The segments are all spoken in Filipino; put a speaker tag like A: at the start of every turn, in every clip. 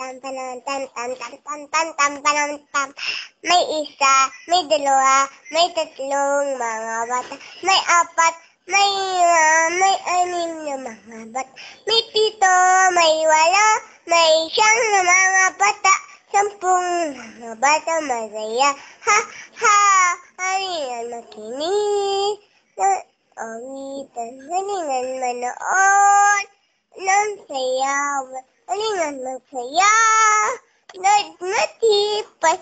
A: tam panam tam tam tam tam tam tam panam tam. May isa, may dalawa, may tatlong mga bata, may apat, may anim na mga bata, may pito, may walo, may siyang na mga bata, 10 mga bata masaya, ha ha, halingan makinig, awitan, halingan manood, ng sayaw, halingan magsaya, nagmatipay,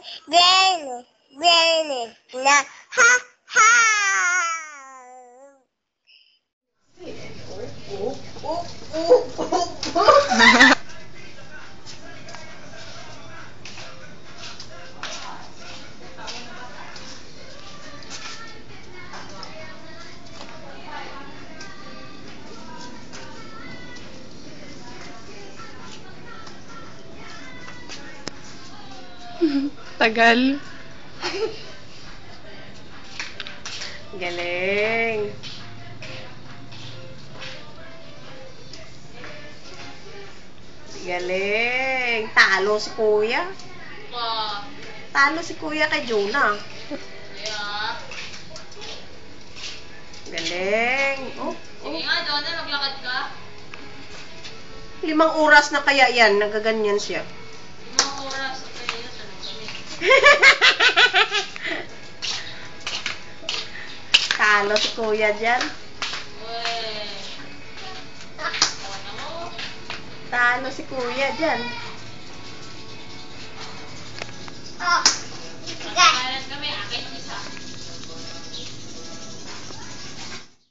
A: Benes na, ha ha!
B: Tagal. Galing. Galing. Talo si Kuya. Talo si Kuya kay Jonah. Galing.
C: Sige nga, Jonah, maglakad ka.
B: 5 oras na kaya yan. Nagaganyan siya.
C: 5 oras. Okay, yun. Tanong kami.
B: Talo si Kuya dyan.
C: Uy. Ano mo?
B: Talo si Kuya dyan.
A: Ah!